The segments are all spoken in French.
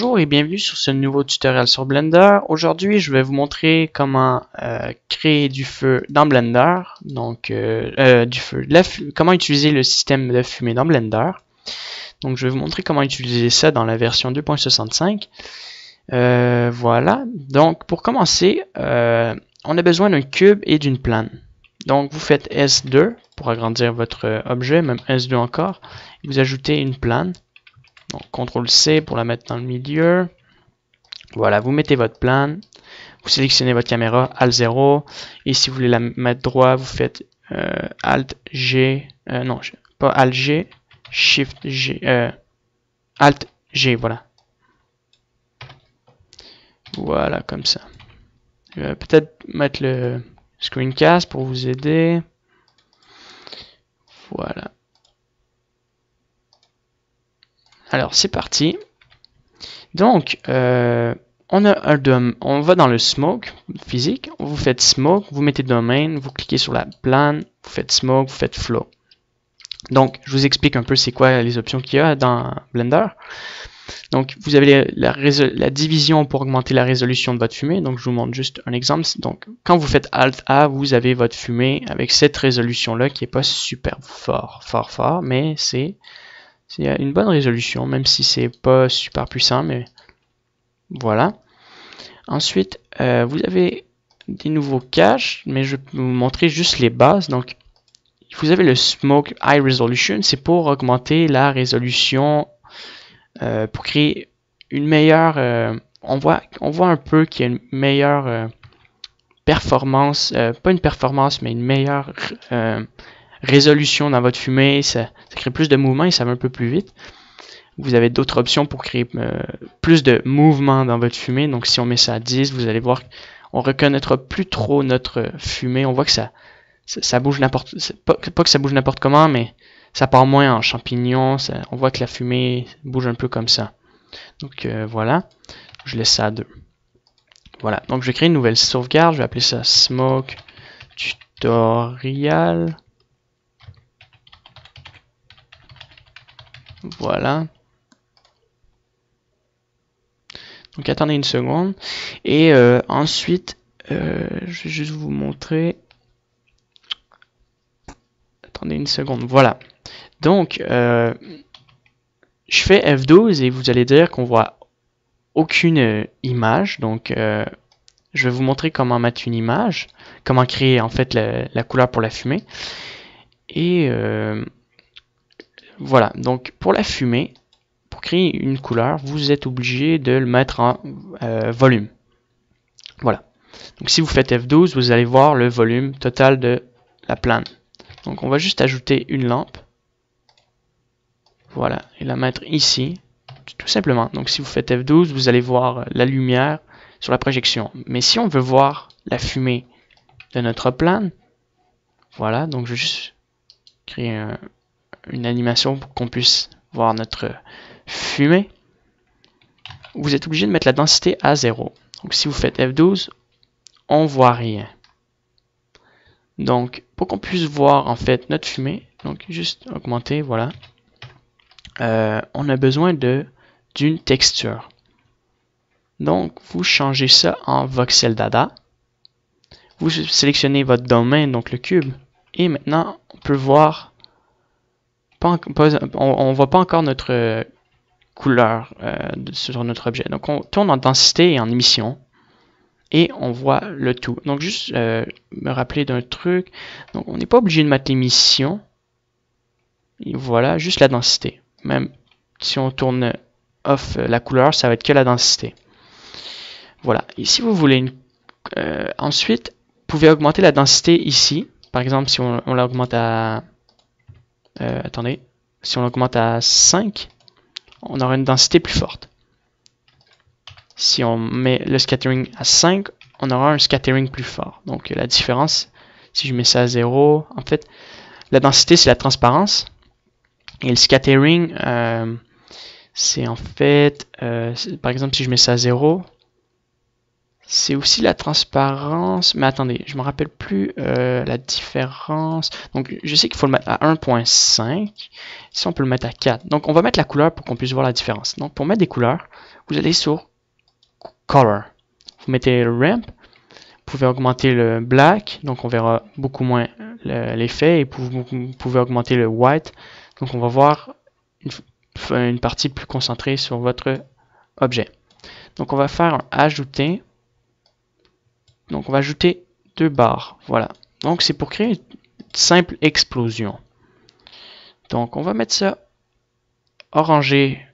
Bonjour et bienvenue sur ce nouveau tutoriel sur Blender. Aujourd'hui, je vais vous montrer comment créer du feu dans Blender. Donc, comment utiliser le système de fumée dans Blender. Donc, je vais vous montrer comment utiliser ça dans la version 2.65. Voilà. Donc, pour commencer, on a besoin d'un cube et d'une plane. Donc, vous faites S2 pour agrandir votre objet, même S2 encore. Et vous ajoutez une plane. Donc, CTRL-C pour la mettre dans le milieu. Voilà, vous mettez votre plane. Vous sélectionnez votre caméra, Alt-0. Et si vous voulez la mettre droit, vous faites Alt-G. Non, pas Alt-G. Shift-G. Alt-G, voilà. Voilà, comme ça. Peut-être mettre le screencast pour vous aider. Voilà. Alors, c'est parti. Donc, on va dans le smoke physique. Vous faites smoke, vous mettez domaine, vous cliquez sur la plane, vous faites smoke, vous faites flow. Donc, je vous explique un peu c'est quoi les options qu'il y a dans Blender. Donc, vous avez la division pour augmenter la résolution de votre fumée. Donc, je vous montre juste un exemple. Donc, quand vous faites Alt-A, vous avez votre fumée avec cette résolution-là qui n'est pas super fort, mais c'est une bonne résolution, même si c'est pas super puissant, mais voilà. Ensuite, vous avez des nouveaux caches, mais je vais vous montrer juste les bases. Donc, vous avez le Smoke High Resolution, c'est pour augmenter la résolution, pour créer une meilleure... on voit un peu qu'il y a une meilleure performance, pas une performance, mais une meilleure résolution dans votre fumée. Ça crée plus de mouvement et ça va un peu plus vite. Vous avez d'autres options pour créer plus de mouvement dans votre fumée. Donc, si on met ça à 10, vous allez voir qu'on reconnaîtra plus trop notre fumée. On voit que ça bouge n'importe... Pas que ça bouge n'importe comment, mais ça part moins en champignons. On voit que la fumée bouge un peu comme ça. Donc, voilà. Je laisse ça à 2. Voilà. Donc, je vais créer une nouvelle sauvegarde. Je vais appeler ça Smoke Tutorial. Voilà. Donc attendez une seconde. Et ensuite, je vais juste vous montrer. Attendez une seconde. Voilà. Donc, je fais F12 et vous allez dire qu'on voit aucune image. Donc, je vais vous montrer comment mettre une image. Comment créer en fait la couleur pour la fumée. Et voilà. Donc, pour la fumée, pour créer une couleur, vous êtes obligé de le mettre en volume. Voilà. Donc si vous faites F12, vous allez voir le volume total de la plane. Donc on va juste ajouter une lampe. Voilà. Et la mettre ici. Tout simplement. Donc si vous faites F12, vous allez voir la lumière sur la projection. Mais si on veut voir la fumée de notre plane, voilà. Donc je vais juste créer une animation pour qu'on puisse voir notre fumée. Vous êtes obligé de mettre la densité à 0. Donc si vous faites F12, on voit rien. Donc pour qu'on puisse voir en fait notre fumée, donc juste augmenter, voilà. On a besoin d'une texture. Donc vous changez ça en voxel dada. Vous sélectionnez votre domaine, donc le cube, et maintenant on peut voir, on voit pas encore notre couleur sur notre objet. Donc on tourne en densité et en émission. Et on voit le tout. Donc juste me rappeler d'un truc. Donc on n'est pas obligé de mettre l'émission. Et voilà, juste la densité. Même si on tourne off la couleur, ça va être que la densité. Voilà. Et si vous voulez ensuite, vous pouvez augmenter la densité ici. Par exemple, si on l'augmente à... attendez. Si on l'augmente à 5, on aura une densité plus forte. Si on met le scattering à 5, on aura un scattering plus fort. Donc la différence, si je mets ça à 0, en fait, la densité c'est la transparence. Et le scattering, c'est en fait, par exemple si je mets ça à 0, c'est aussi la transparence. Mais attendez, je me rappelle plus la différence. Donc, je sais qu'il faut le mettre à 1.5. Ici, on peut le mettre à 4. Donc, on va mettre la couleur pour qu'on puisse voir la différence. Donc, pour mettre des couleurs, vous allez sur Color. Vous mettez le ramp. Vous pouvez augmenter le black. Donc, on verra beaucoup moins l'effet. Et vous pouvez augmenter le white. Donc, on va voir une partie plus concentrée sur votre objet. Donc, on va faire un ajouter. Donc, on va ajouter 2 barres. Voilà. Donc, c'est pour créer une simple explosion. Donc, on va mettre ça orangé,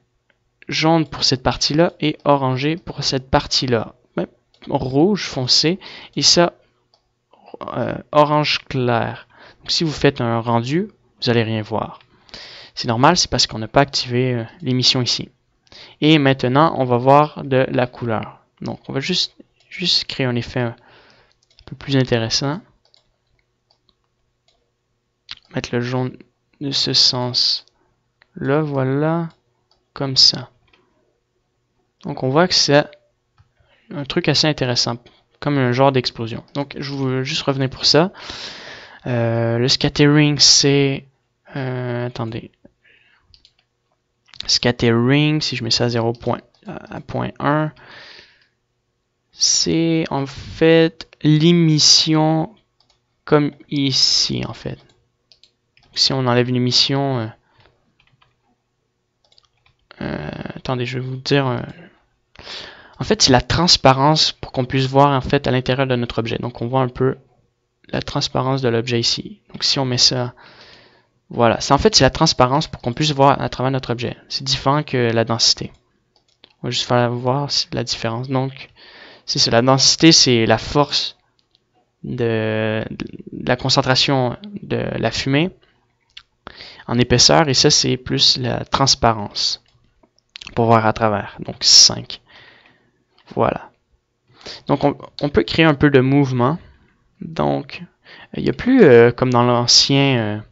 jaune pour cette partie-là et orangé pour cette partie-là. Rouge foncé et ça, orange clair. Donc, si vous faites un rendu, vous n'allez rien voir. C'est normal, c'est parce qu'on n'a pas activé l'émission ici. Et maintenant, on va voir de la couleur. Donc, on va juste créer un effet un peu plus intéressant. Mettre le jaune de ce sens-là, voilà, comme ça. Donc, on voit que c'est un truc assez intéressant, comme un genre d'explosion. Donc, je veux juste revenir pour ça. Le scattering, c'est... attendez. Scattering, si je mets ça à 0.1, c'est en fait l'émission comme ici, en fait. Si on enlève une émission... attendez, je vais vous dire... en fait, c'est la transparence pour qu'on puisse voir en fait à l'intérieur de notre objet. Donc, on voit un peu la transparence de l'objet ici. Donc, si on met ça... Voilà. En fait, c'est la transparence pour qu'on puisse voir à travers notre objet. C'est différent que la densité. On va juste faire voir la différence. Donc, c'est ça. La densité, c'est la force de la concentration de la fumée en épaisseur. Et ça, c'est plus la transparence pour voir à travers. Donc, 5. Voilà. Donc, on peut créer un peu de mouvement. Donc, il n'y a plus comme dans l'ancien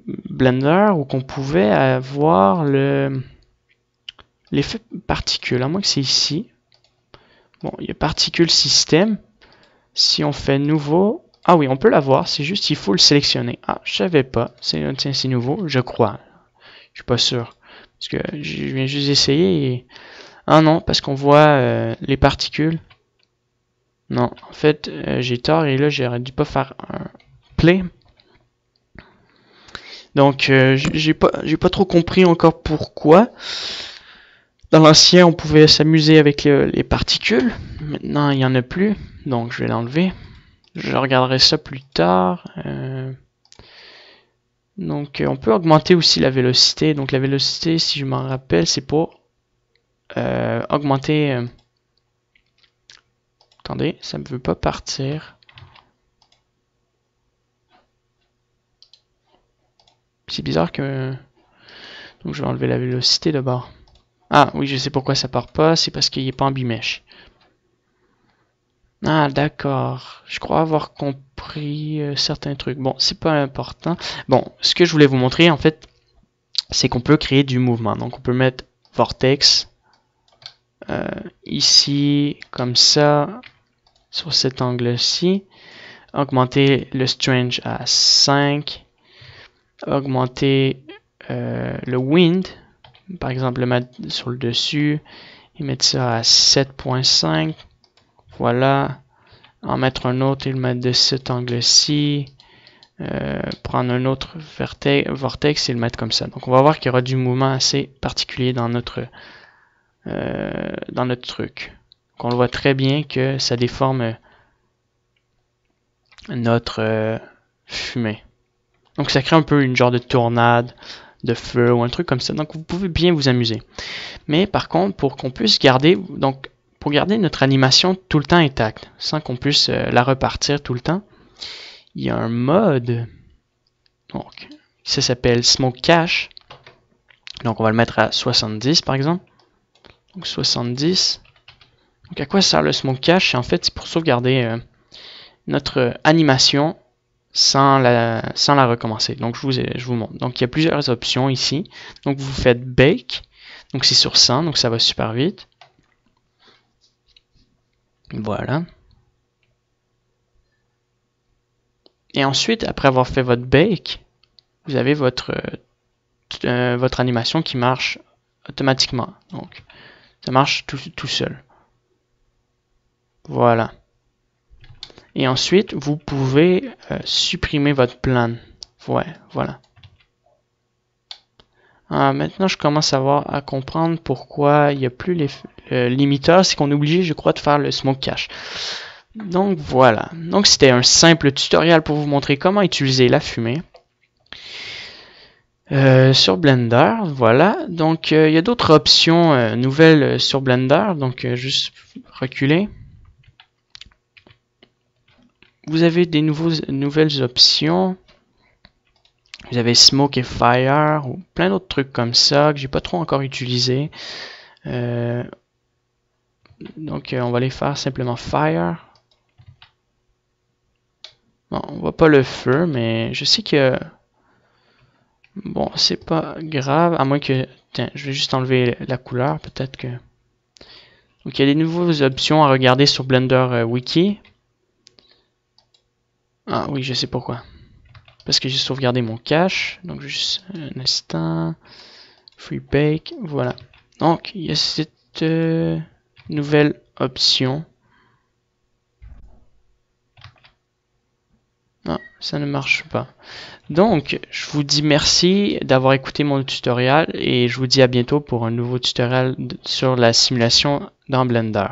Blender où qu'on pouvait avoir l'effet particule. À moins que c'est ici. Bon, il y a particule système. Si on fait nouveau, ah oui, on peut l'avoir. C'est juste il faut le sélectionner. Ah, je savais pas. Tiens, c'est nouveau, je crois. Je suis pas sûr parce que je viens juste d'essayer. Et... ah non, parce qu'on voit les particules. Non, en fait, j'ai tort et là, j'aurais dû pas faire un play. Donc, j'ai pas trop compris encore pourquoi. Dans l'ancien, on pouvait s'amuser avec les particules. Maintenant, il n'y en a plus. Donc, je vais l'enlever. Je regarderai ça plus tard. Donc, on peut augmenter aussi la vélocité. Donc, la vélocité, si je m'en rappelle, c'est pour augmenter... attendez, ça ne veut pas partir. C'est bizarre que... donc, je vais enlever la vélocité d'abord. Ah, oui, je sais pourquoi ça part pas. C'est parce qu'il n'est pas en bimesh. Ah, d'accord. Je crois avoir compris certains trucs. Bon, c'est pas important. Bon, ce que je voulais vous montrer, en fait, c'est qu'on peut créer du mouvement. Donc, on peut mettre Vortex ici, comme ça, sur cet angle-ci. Augmenter le Strange à 5. Augmenter le Wind. Par exemple, le mettre sur le dessus. Et mettre ça à 7.5. Voilà. En mettre un autre et le mettre de cet angle-ci. Prendre un autre vortex et le mettre comme ça. Donc on va voir qu'il y aura du mouvement assez particulier dans notre truc. Donc on le voit très bien que ça déforme notre fumée. Donc ça crée un peu une genre de tornade, de feu ou un truc comme ça. Donc vous pouvez bien vous amuser. Mais par contre, pour qu'on puisse garder, donc pour garder notre animation tout le temps intacte, sans qu'on puisse la repartir tout le temps, il y a un mode, donc ça s'appelle Smoke Cache. Donc on va le mettre à 70 par exemple. Donc 70. Donc à quoi sert le Smoke Cache? En fait, c'est pour sauvegarder notre animation sans la recommencer. Donc je vous montre. Donc il y a plusieurs options ici. Donc vous faites Bake. Donc c'est sur 100, donc ça va super vite. Voilà. Et ensuite, après avoir fait votre bake, vous avez votre animation qui marche automatiquement. Donc, ça marche tout seul. Voilà. Et ensuite, vous pouvez supprimer votre plan. Ouais, voilà. Maintenant, je commence à comprendre pourquoi il n'y a plus les limiteurs. C'est qu'on est obligé, je crois, de faire le smoke cache. Donc, voilà. Donc, c'était un simple tutoriel pour vous montrer comment utiliser la fumée. Sur Blender, voilà. Donc, il y a d'autres options nouvelles sur Blender. Donc, juste reculer. Vous avez des nouvelles options. Vous avez Smoke et Fire, ou plein d'autres trucs comme ça que j'ai pas trop encore utilisé. Donc, on va les faire simplement Fire. Bon, on voit pas le feu, mais je sais que... Bon, c'est pas grave, à moins que... Tiens, je vais juste enlever la couleur, peut-être que... Donc, il y a des nouvelles options à regarder sur Blender Wiki. Ah oui, je sais pourquoi. Parce que j'ai sauvegardé mon cache. Donc, juste un instant. Free Bake, voilà. Donc, il y a cette nouvelle option. Non, ça ne marche pas. Donc, je vous dis merci d'avoir écouté mon tutoriel et je vous dis à bientôt pour un nouveau tutoriel sur la simulation dans Blender.